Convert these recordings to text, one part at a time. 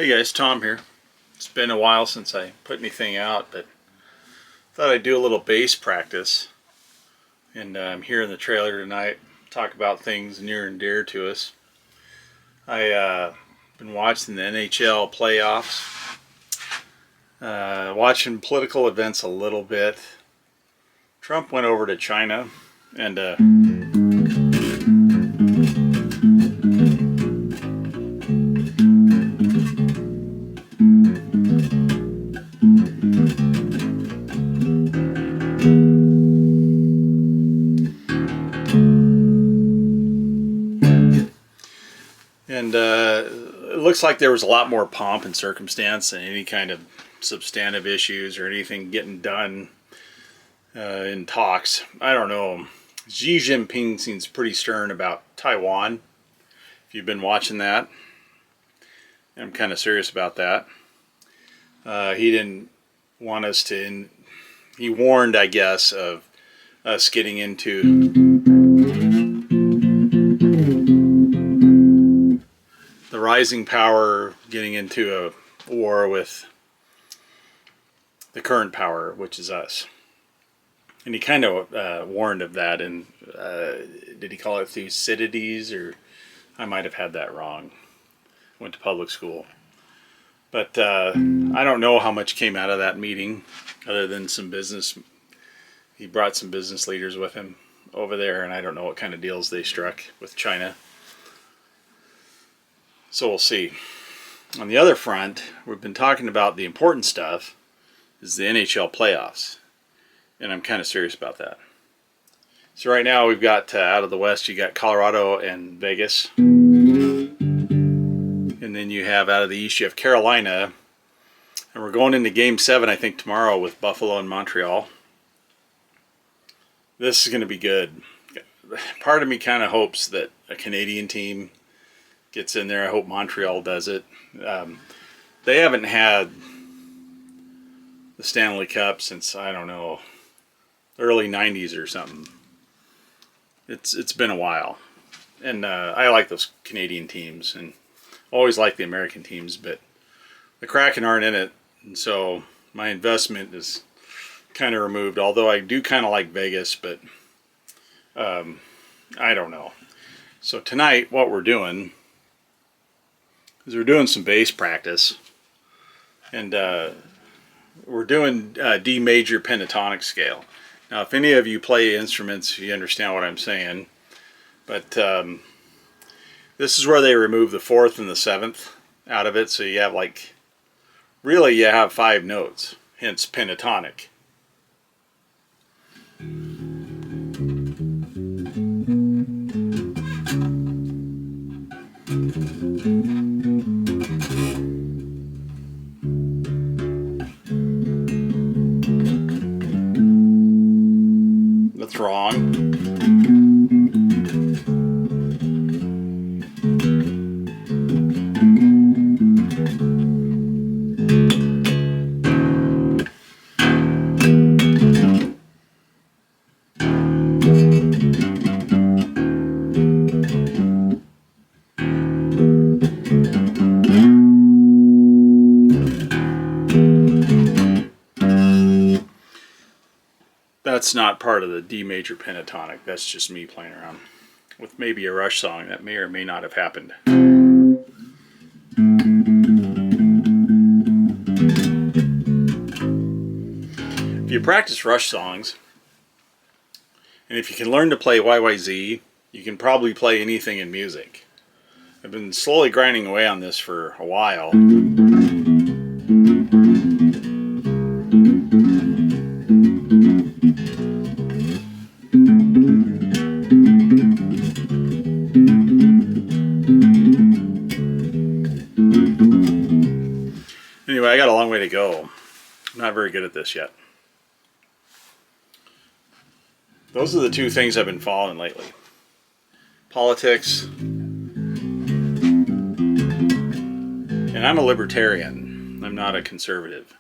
Hey guys, Tom here. It's been a while since I put anything out, but thought I'd do a little bass practice. And I'm here in the trailer tonight, talk about things near and dear to us. I been watching the NHL playoffs, watching political events a little bit. Trump went over to China and it looks like there was a lot more pomp and circumstance than any kind of substantive issues or anything getting done in talks. I don't know. Xi Jinping seems pretty stern about Taiwan, if you've been watching that. I'm kind of serious about that. He didn't want us to, he warned, I guess, of us getting into the rising power, getting into a war with the current power, which is us. And he kind of warned of that, and did he call it Thucydides, or I might have had that wrong. Went to public school. But I don't know how much came out of that meeting, other than some business. He brought some business leaders with him over there, and I don't know what kind of deals they struck with China. So we'll see. On the other front, we've been talking about the important stuff, is the NHL playoffs. And I'm kind of serious about that. So right now we've got, out of the West, you got Colorado and Vegas. And then you have, out of the East, you have Carolina. And we're going into Game 7, I think, tomorrow with Buffalo and Montreal. This is going to be good. Part of me kind of hopes that a Canadian team gets in there. I hope Montreal does it. They haven't had the Stanley Cup since, I don't know, early 90s or something. It's been a while. And I like those Canadian teams, and always like the American teams, but the Kraken aren't in it, and so my investment is kind of removed, although I do kind of like Vegas, but I don't know. So tonight what we're doing is we're doing some bass practice, and we're doing D major pentatonic scale. Now if any of you play instruments, you understand what I'm saying, but this is where they remove the 4th and the 7th out of it, so you have like, really you have 5 notes, hence pentatonic. That's wrong. That's not part of the D major pentatonic. That's just me playing around with maybe a Rush song that may or may not have happened. If you practice Rush songs, and if you can learn to play YYZ, you can probably play anything in music. I've been slowly grinding away on this for a while. Anyway, I got a long way to go. I'm not very good at this yet. Those are the two things I've been following lately. Politics. And I'm a libertarian. I'm not a conservative.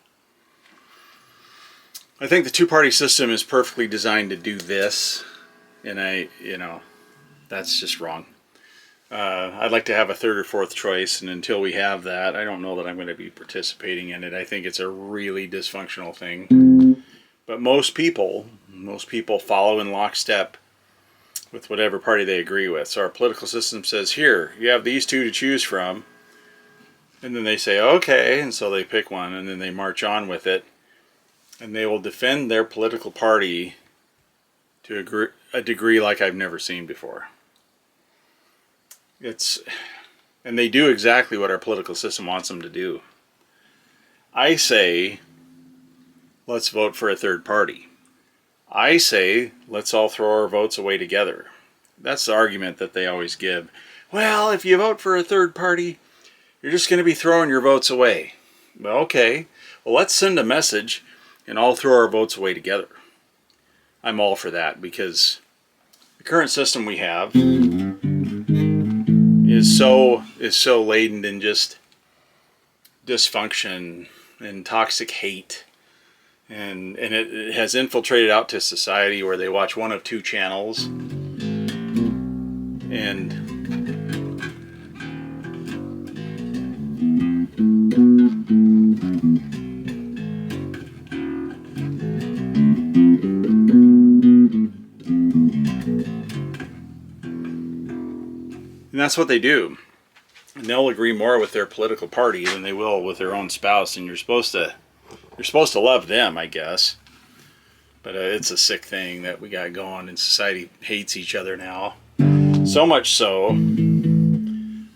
I think the two-party system is perfectly designed to do this. And that's just wrong. I'd like to have a third or fourth choice, and until we have that, I don't know that I'm going to be participating in it. I think it's a really dysfunctional thing. But most people follow in lockstep with whatever party they agree with. So our political system says, here, you have these two to choose from. And then they say, okay, and so they pick one, and then they march on with it. And they will defend their political party to a degree like I've never seen before. And they do exactly what our political system wants them to do. I say, let's vote for a third party. I say, let's all throw our votes away together. That's the argument that they always give. Well, if you vote for a third party, you're just going to be throwing your votes away. Well, okay. Well, let's send a message and all throw our votes away together. I'm all for that, because the current system we have is so laden in just dysfunction and toxic hate, and it has infiltrated out to society where they watch one of two channels, and that's what they do. And they'll agree more with their political party than they will with their own spouse, and you're supposed to love them, I guess. But it's a sick thing that we got going, and society hates each other now. So much so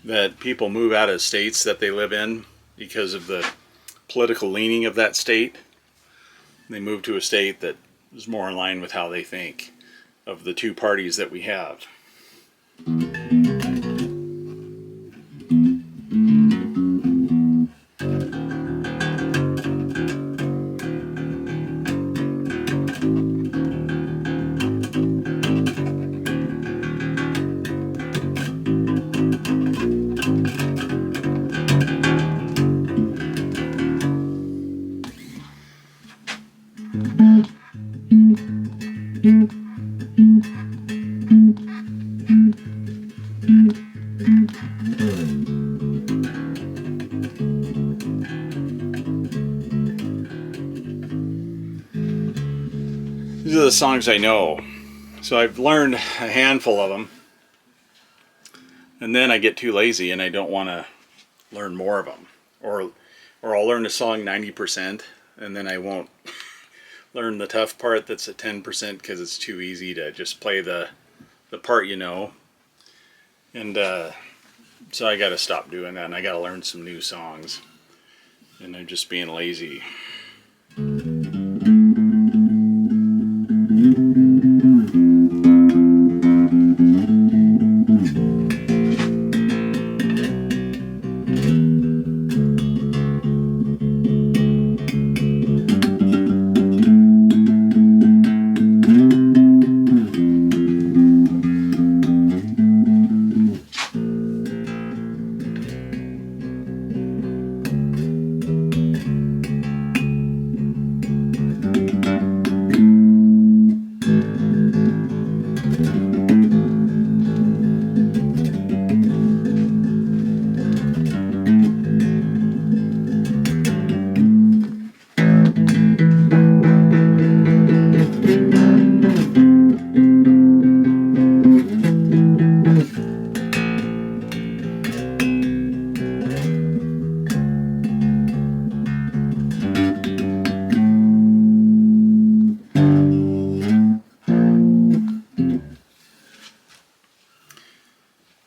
that people move out of states that they live in because of the political leaning of that state. They move to a state that is more in line with how they think of the two parties that we have. These are the songs I know. So I've learned a handful of them. And then I get too lazy and I don't want to learn more of them. Or I'll learn a song 90% and then I won't learn the tough part that's at 10% because it's too easy to just play the part you know. And so I got to stop doing that, and I got to learn some new songs. And I'm just being lazy.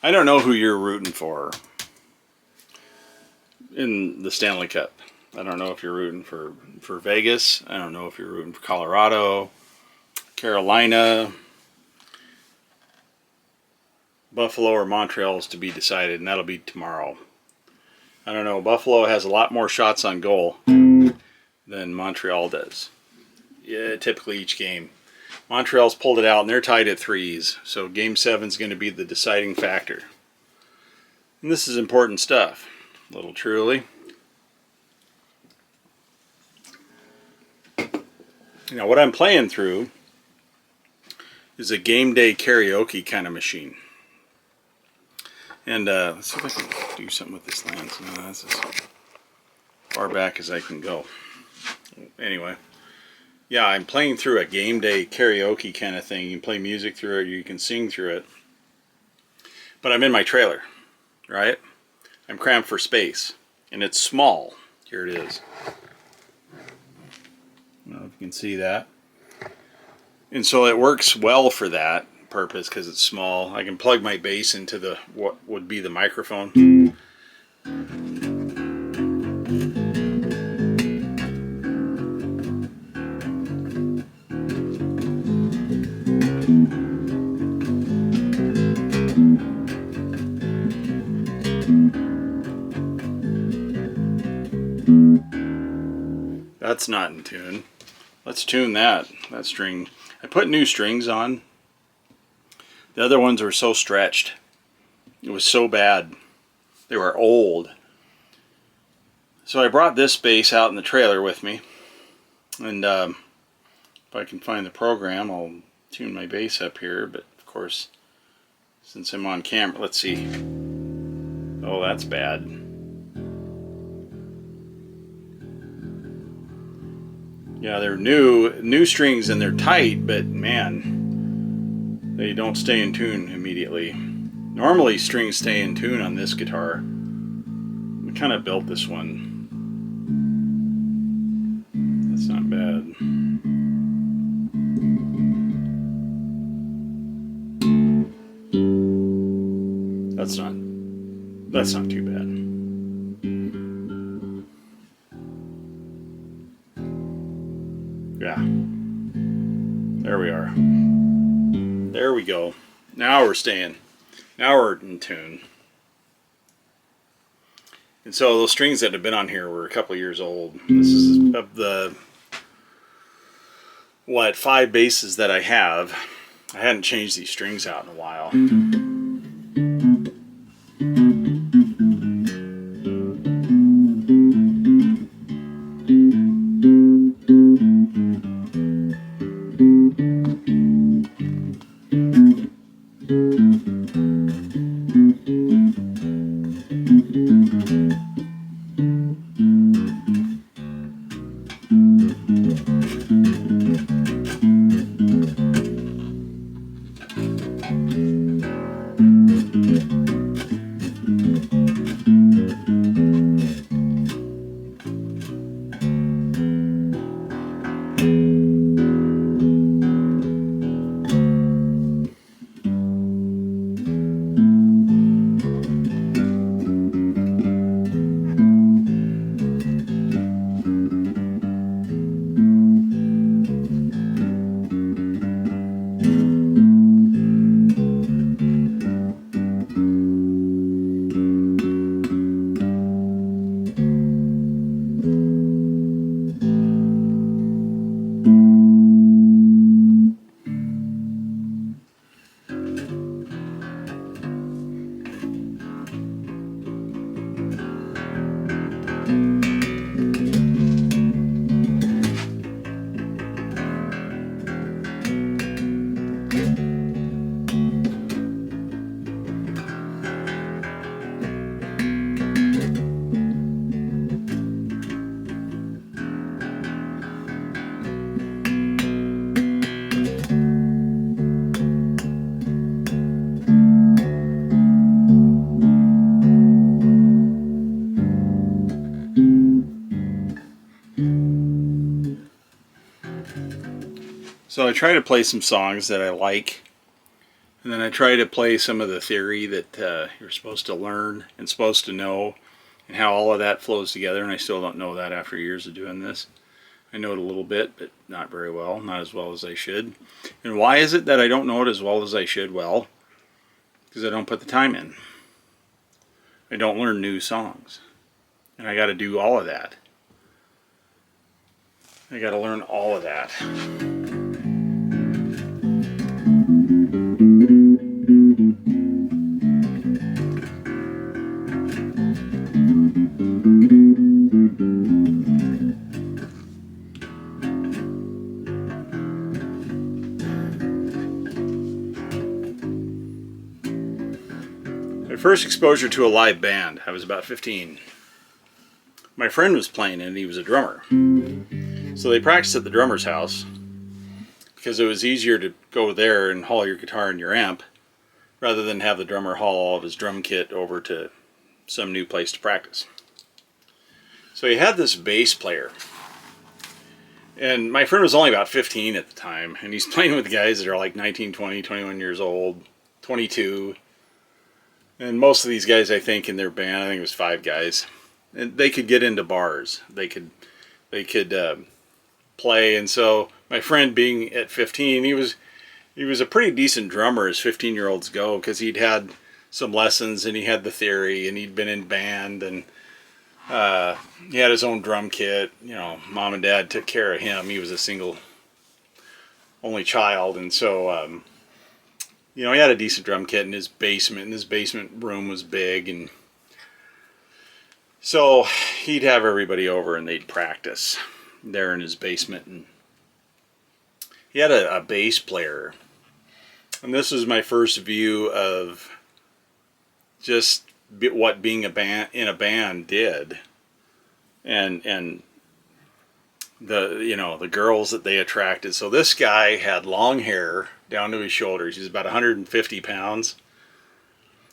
I don't know who you're rooting for in the Stanley Cup. I don't know if you're rooting for Vegas. I don't know if you're rooting for Colorado, Carolina, Buffalo, or Montreal is to be decided, and that'll be tomorrow. I don't know. Buffalo has a lot more shots on goal than Montreal does. Yeah, typically each game. Montreal's pulled it out, and they're tied at 3s. So Game 7 is going to be the deciding factor. And this is important stuff. A little truly. Now, what I'm playing through is a game day karaoke kind of machine. And let's see if I can do something with this lens. No, that's as far back as I can go. Anyway, yeah, I'm playing through a game day karaoke kind of thing. You can play music through it, you can sing through it. But I'm in my trailer, right? I'm cramped for space, and it's small. Here it is. I don't know if you can see that. And so it works well for that purpose because it's small. I can plug my bass into the what would be the microphone. That's not in tune. Let's tune that string. I put new strings on. The other ones were so stretched. It was so bad. They were old. So I brought this bass out in the trailer with me. And if I can find the program, I'll tune my bass up here. But of course, since I'm on camera, let's see. Oh, that's bad. Yeah, they're new strings and they're tight, but man, they don't stay in tune immediately. Normally strings stay in tune on this guitar. We kind of built this one. That's not bad. That's not too bad. Yeah. There we are. There we go. Now we're staying. Now we're in tune. And so those strings that have been on here were a couple years old. This is of the 5 basses that I have. I hadn't changed these strings out in a while. So I try to play some songs that I like, and then I try to play some of the theory that you're supposed to learn and supposed to know, and how all of that flows together, and I still don't know that after years of doing this. I know it a little bit, but not very well, not as well as I should. And why is it that I don't know it as well as I should? Well, because I don't put the time in. I don't learn new songs, and I got to do all of that. I got to learn all of that. first exposure to a live band, I was about 15. My friend was playing and he was a drummer. So they practiced at the drummer's house because it was easier to go there and haul your guitar and your amp rather than have the drummer haul all of his drum kit over to some new place to practice. So he had this bass player. And my friend was only about 15 at the time, and he's playing with guys that are like 19, 20, 21 years old, 22. And most of these guys, I think, in their band, I think it was 5 guys, and they could get into bars. They could play. And so my friend, being at 15, he was a pretty decent drummer as 15-year-olds go, because he'd had some lessons and he had the theory and he'd been in band, and he had his own drum kit. You know, mom and dad took care of him. He was a single, only child, and so you know, he had a decent drum kit in his basement. And his basement room was big, and so he'd have everybody over and they'd practice there in his basement. And he had a bass player, and this was my first view of just what being in a band did, and the girls that they attracted. So this guy had long hair down to his shoulders. He was about 150 pounds,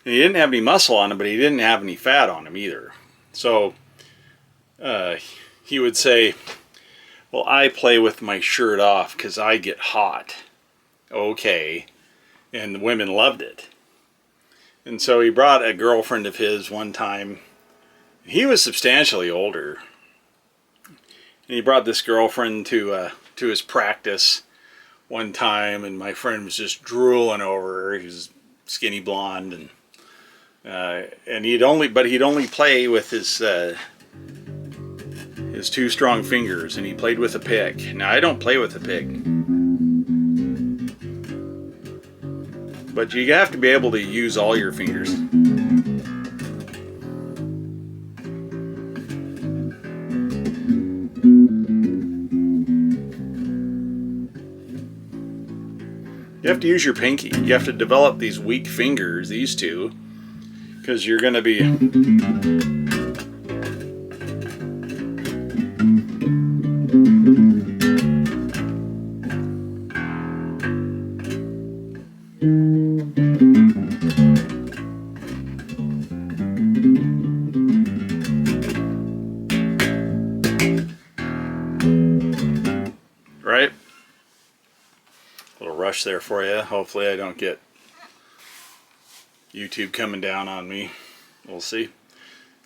and he didn't have any muscle on him, but he didn't have any fat on him either. So he would say, "Well, I play with my shirt off because I get hot." Okay, and the women loved it. And so he brought a girlfriend of his one time. He was substantially older. And he brought this girlfriend to his practice one time, and my friend was just drooling over her. He was skinny blonde, and he'd only play with his 2 strong fingers, and he played with a pick. Now, I don't play with a pick, but you have to be able to use all your fingers. You have to use your pinky. You have to develop these weak fingers, these 2, because you're going to be... Right? A little rush there for you. Hopefully I don't get YouTube coming down on me. We'll see.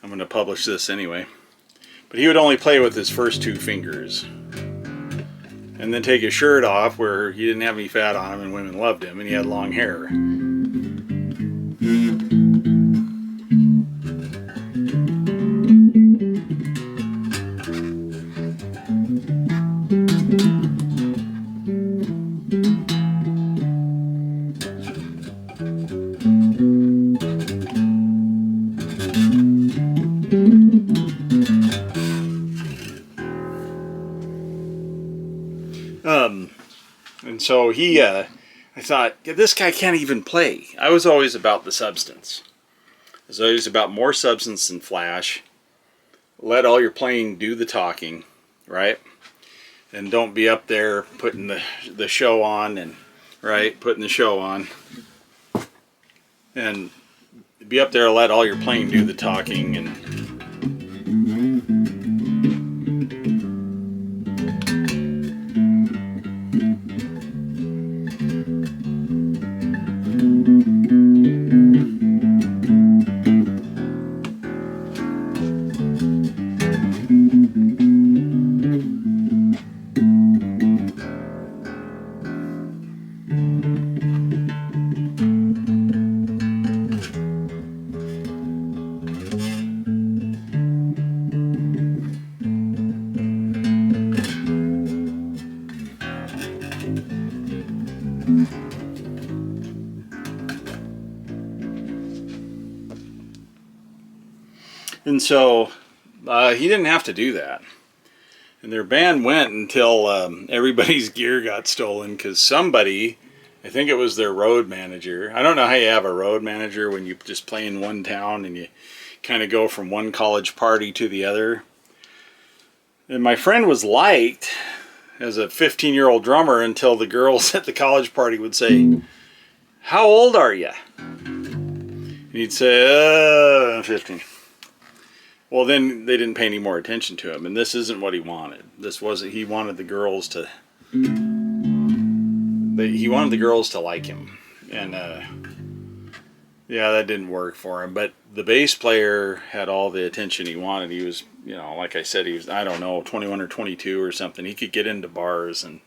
I'm going to publish this anyway. But he would only play with his first 2 fingers. And then take his shirt off where he didn't have any fat on him and women loved him, and he had long hair. And so I thought, yeah, this guy can't even play. I was always about the substance. I was always about more substance than flash. Let all your playing do the talking, right? And don't be up there putting the show on, and putting the show on. And be up there, let all your playing do the talking, and And so he didn't have to do that. And their band went until everybody's gear got stolen, because somebody I think it was their road manager. I don't know how you have a road manager when you just play in one town and you kind of go from one college party to the other. And my friend was liked as a 15-year-old drummer until the girls at the college party would say, "How old are you?" And he'd say, 15. Well, then they didn't pay any more attention to him, and this isn't what he wanted. He wanted the girls to like him. And yeah, that didn't work for him. But the bass player had all the attention he wanted. He was, like I said, he was, I don't know, 21 or 22 or something. He could get into bars, and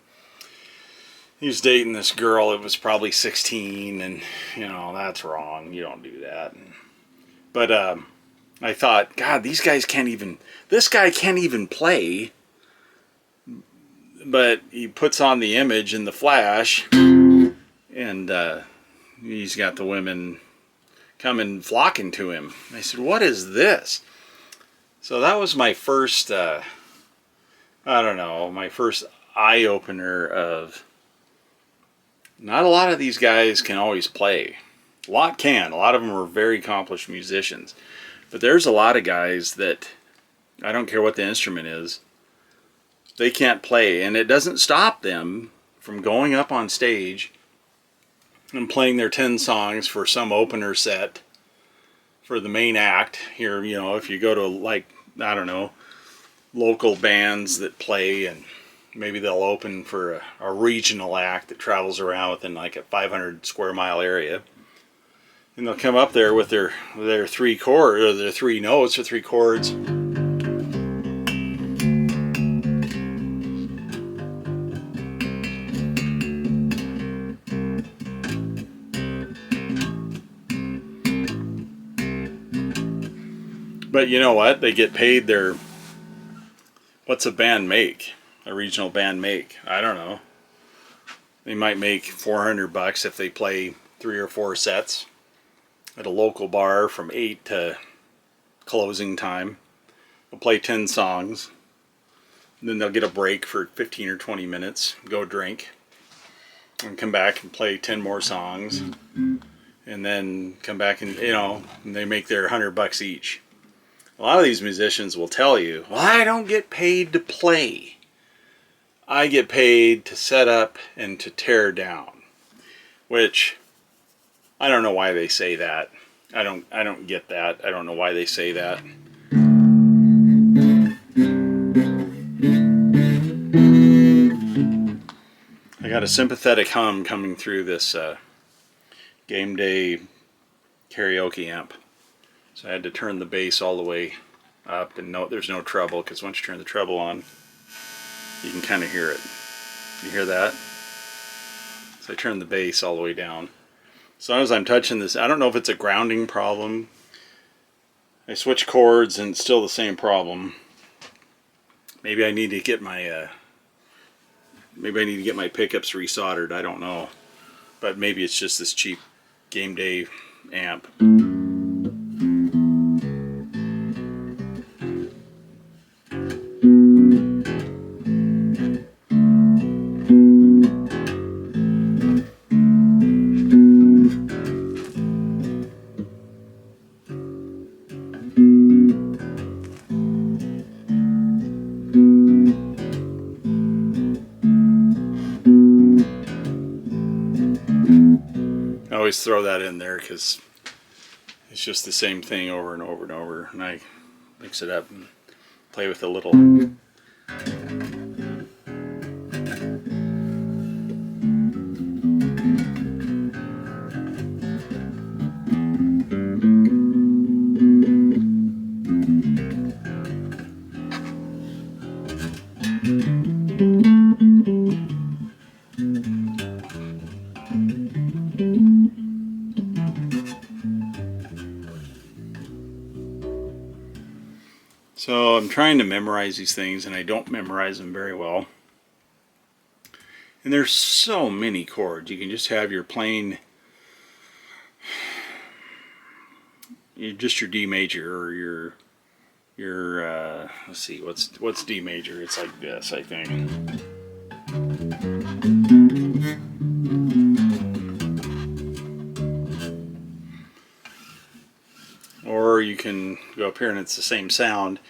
he was dating this girl that was probably 16, and, that's wrong. You don't do that. But I thought, God, this guy can't even play. But he puts on the image in the flash, and he's got the women coming flocking to him. I said, "What is this?" So that was my first, my first eye opener of not a lot of these guys can always play. A lot can. A lot of them are very accomplished musicians. But there's a lot of guys that, I don't care what the instrument is, they can't play. And it doesn't stop them from going up on stage and playing their 10 songs for some opener set for the main act. Here, if you go to, local bands that play, and maybe they'll open for a regional act that travels around within like a 500 square mile area. And they'll come up there with their 3 chords, or their 3 notes, or 3 chords. But you know what? They get paid what's a band make? A regional band make? I don't know. They might make $400 if they play 3 or 4 sets at a local bar from 8 to closing time. They'll play 10 songs. And then they'll get a break for 15 or 20 minutes, go drink, and come back and play 10 more songs. And then come back and, and they make their $100 each. A lot of these musicians will tell you, "Well, I don't get paid to play. I get paid to set up and to tear down." Which, I don't know why they say that. I don't get that. I don't know why they say that. I got a sympathetic hum coming through this game day karaoke amp. So I had to turn the bass all the way up, and there's no treble, because once you turn the treble on, you can kind of hear it. You hear that? So I turned the bass all the way down. As long as I'm touching this, I don't know if it's a grounding problem. I switch chords and it's still the same problem. Maybe I need to get my pickups resoldered. I don't know, but maybe it's just this cheap game day amp. I always throw that in there because it's just the same thing over and over and over, and I mix it up and play with a little. So I'm trying to memorize these things, and I don't memorize them very well. And there's so many chords. You can just have your plain, just your D major, or your let's see, what's D major? It's like this, I think. can go up here and it's the same sound,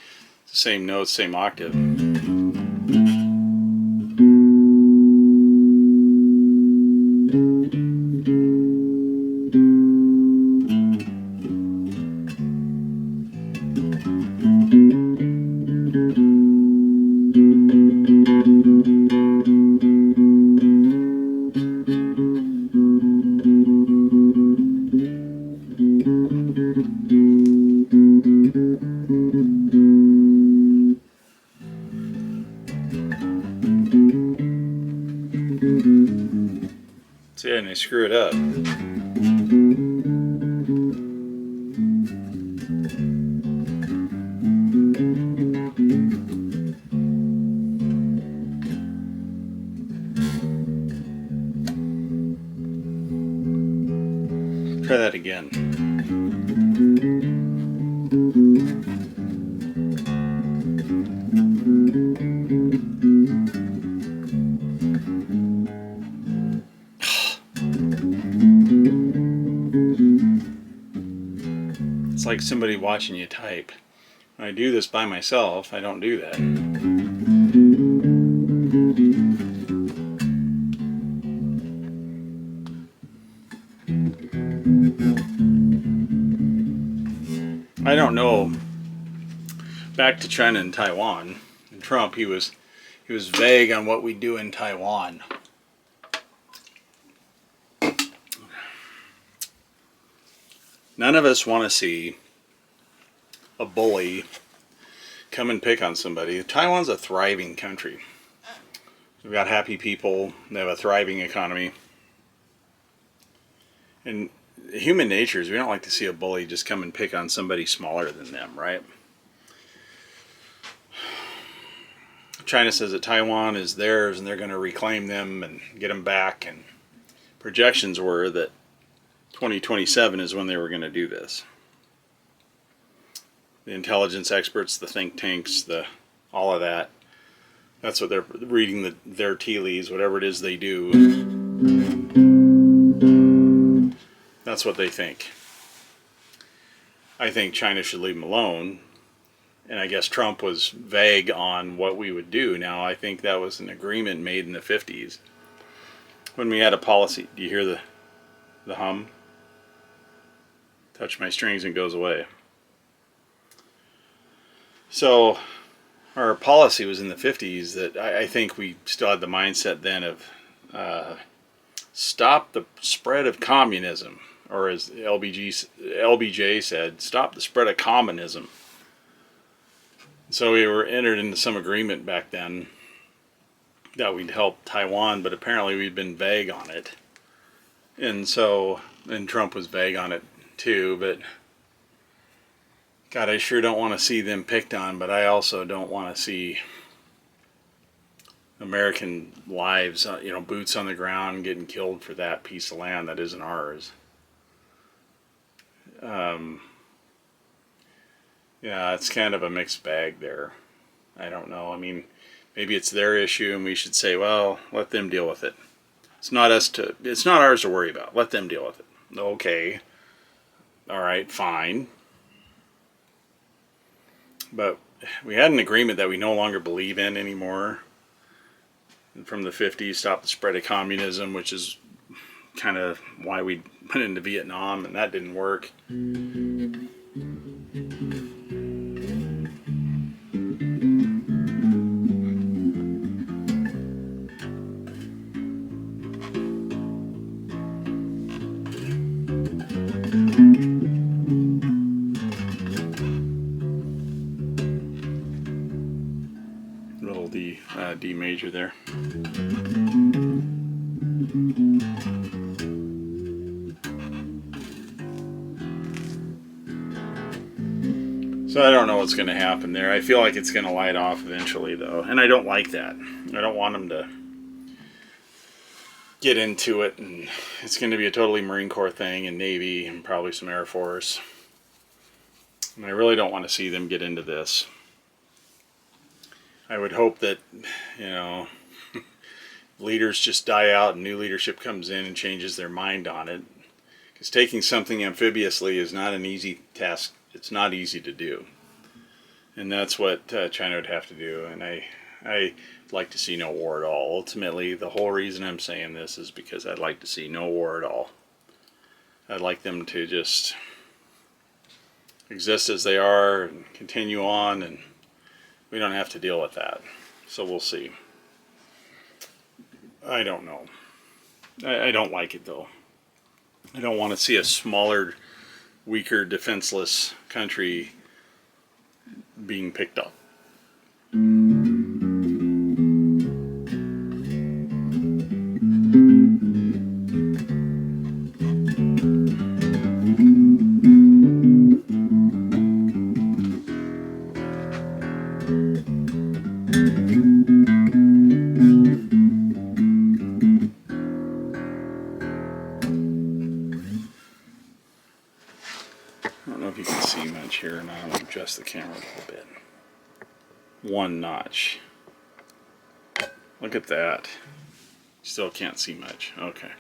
the same notes, same octave. See, and I screw it up. Try that again. It's like somebody watching you type. When I do this by myself, I don't do that. I don't know. Back to China and Taiwan and Trump, he was vague on what we do in Taiwan. None of us want to see a bully come and pick on somebody. Taiwan's a thriving country. We've got happy people. They have a thriving economy. And human nature is we don't like to see a bully just come and pick on somebody smaller than them, right? China says that Taiwan is theirs and they're going to reclaim them and get them back. And projections were that 2027 is when they were going to do this. The intelligence experts, the think tanks, all of that. That's what they're reading their tea leaves, whatever it is they do. That's what they think. I think China should leave them alone. And I guess Trump was vague on what we would do. Now, I think that was an agreement made in the 50s when we had a policy. Do you hear the hum? Touch my strings and it goes away. So our policy was in the 50s that I think we still had the mindset then of stop the spread of communism, or as LBJ said, stop the spread of communism. So we were entered into some agreement back then that we'd help Taiwan, but apparently we'd been vague on it. And Trump was vague on it too, but God, I sure don't want to see them picked on, but I also don't want to see American lives, boots on the ground getting killed for that piece of land that isn't ours. Yeah, it's kind of a mixed bag there. I don't know. I mean, maybe it's their issue and we should say, well, let them deal with it. It's not ours to worry about. Let them deal with it. Okay. All right, fine. But we had an agreement that we no longer believe in anymore. From the 50s, stop the spread of communism, which is kind of why we went into Vietnam, and that didn't work. Little D major there. So I don't know what's going to happen there. I feel like it's going to light off eventually, though. And I don't like that. I don't want them to get into it. And it's going to be a totally Marine Corps thing and Navy and probably some Air Force. And I really don't want to see them get into this. I would hope that, leaders just die out and new leadership comes in and changes their mind on it. Because taking something amphibiously is not an easy task it's not easy to do, and that's what China would have to do. And I like to see no war at all. Ultimately, the whole reason I'm saying this is because I'd like to see no war at all. I'd like them to just exist as they are and continue on, and we don't have to deal with that. So we'll see. I don't know. I don't like it though. I don't want to see a smaller, weaker, defenseless country being picked up. I don't know if you can see much here, and I'll adjust the camera a little bit. One notch. Look at that. Still can't see much. Okay.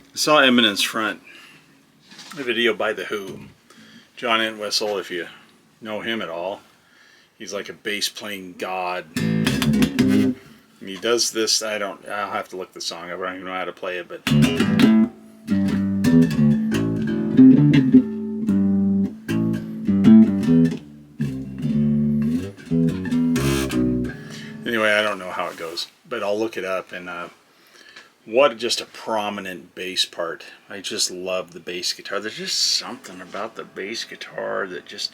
I saw Eminence Front, a video by The Who. John Entwistle, if you know him at all, he's like a bass playing god. And he does this, I'll have to look the song up, I don't even know how to play it, but anyway, I don't know how it goes, but I'll look it up. And what just a prominent bass part. I just love the bass guitar. There's just something about the bass guitar that just,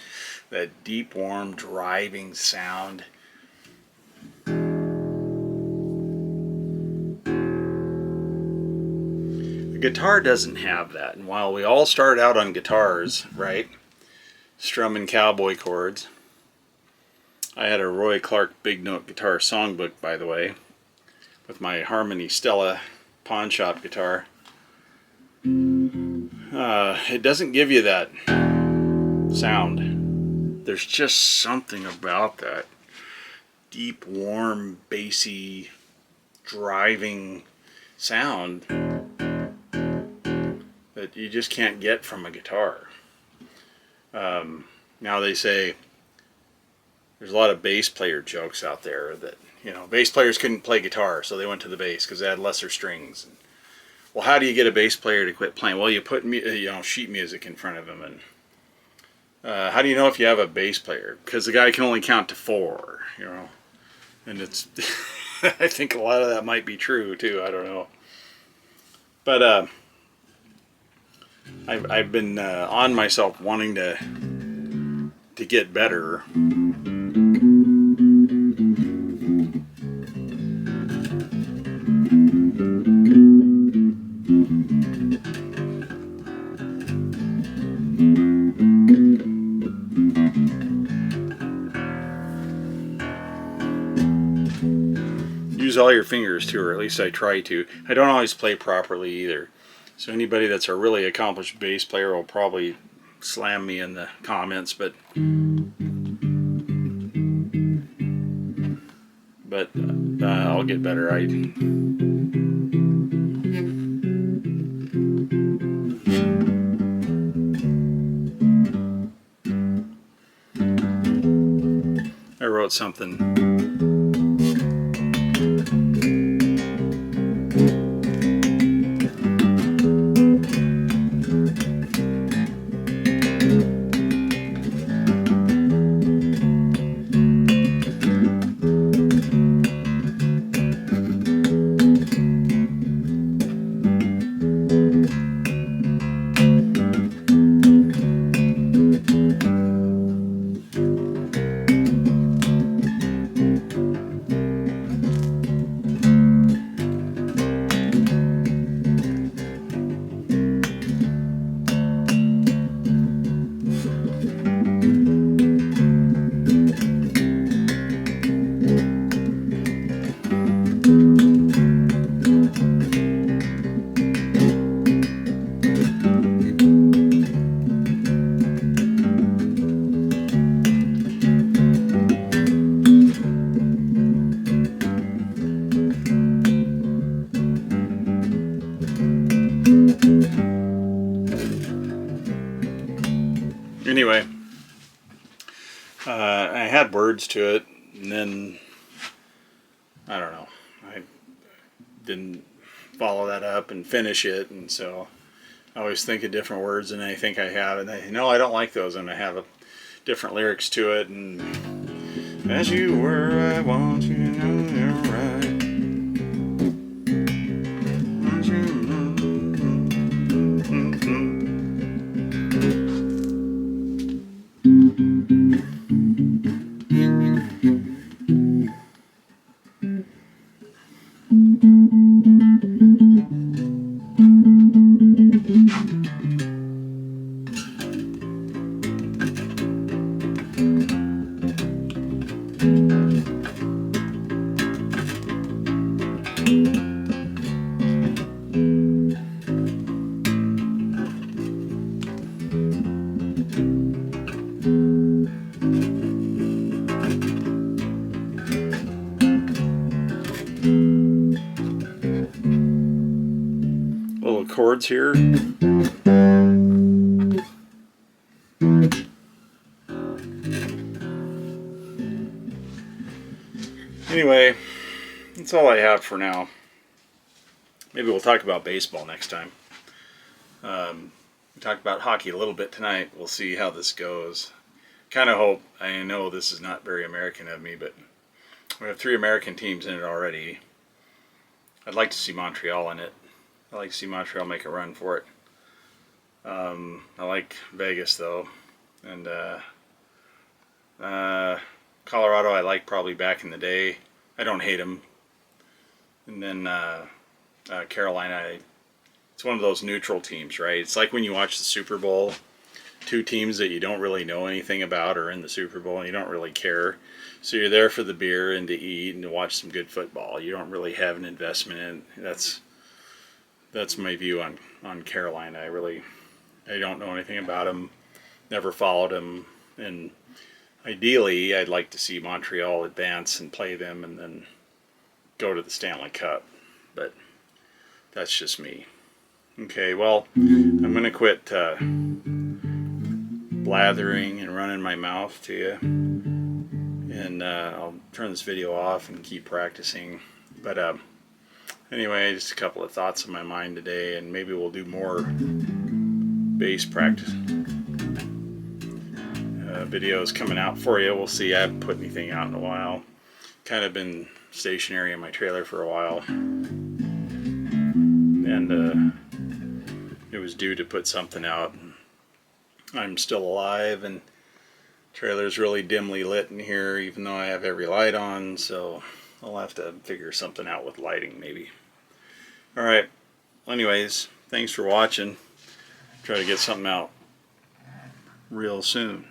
that deep, warm, driving sound. The guitar doesn't have that. And while we all start out on guitars, right, strumming cowboy chords, I had a Roy Clark Big Note Guitar songbook, by the way, with my Harmony Stella pawn shop guitar. It doesn't give you that sound. There's just something about that deep, warm, bassy, driving sound that you just can't get from a guitar. Now they say there's a lot of bass player jokes out there that, you know, bass players couldn't play guitar, so they went to the bass because they had lesser strings. And, well, how do you get a bass player to quit playing? Well, you put sheet music in front of them. And how do you know if you have a bass player? Because the guy can only count to 4, you know. And it's, I think a lot of that might be true too. I don't know. But I've been on myself wanting to get better. Use all your fingers too, or at least I try to. I don't always play properly either. So anybody that's a really accomplished bass player will probably slam me in the comments, but I'll get better. I wrote something. Anyway, I had words to it, and then I don't know. I didn't follow that up and finish it, and so I always think of different words, and I think I have, and I don't like those, and I have different lyrics to it. And as you were, I want you to know you're right. Little chords here. Anyway, that's all I have for now. Maybe we'll talk about baseball next time. We talked about hockey a little bit tonight. We'll see how this goes. Kind of hope, I know this is not very American of me, but we have 3 American teams in it already. I'd like to see Montreal in it. I'd like to see Montreal make a run for it. I like Vegas though, and Colorado I like probably back in the day. I don't hate them. And then Carolina, it's one of those neutral teams, right? It's like when you watch the Super Bowl, 2 teams that you don't really know anything about are in the Super Bowl and you don't really care. So you're there for the beer and to eat and to watch some good football. You don't really have an investment in. That's my view on Carolina. I don't know anything about them. Never followed them, and ideally, I'd like to see Montreal advance and play them, and then go to the Stanley Cup. But that's just me. Okay, well, I'm gonna quit blathering and running my mouth to you, and I'll turn this video off and keep practicing. But anyway, just a couple of thoughts in my mind today, and maybe we'll do more bass practice videos coming out for you. We'll see. I haven't put anything out in a while. Kind of been stationary in my trailer for a while, and it was due to put something out. I'm still alive, and trailer's really dimly lit in here, even though I have every light on, so I'll have to figure something out with lighting maybe. Alright, anyways, thanks for watching. Try to get something out real soon.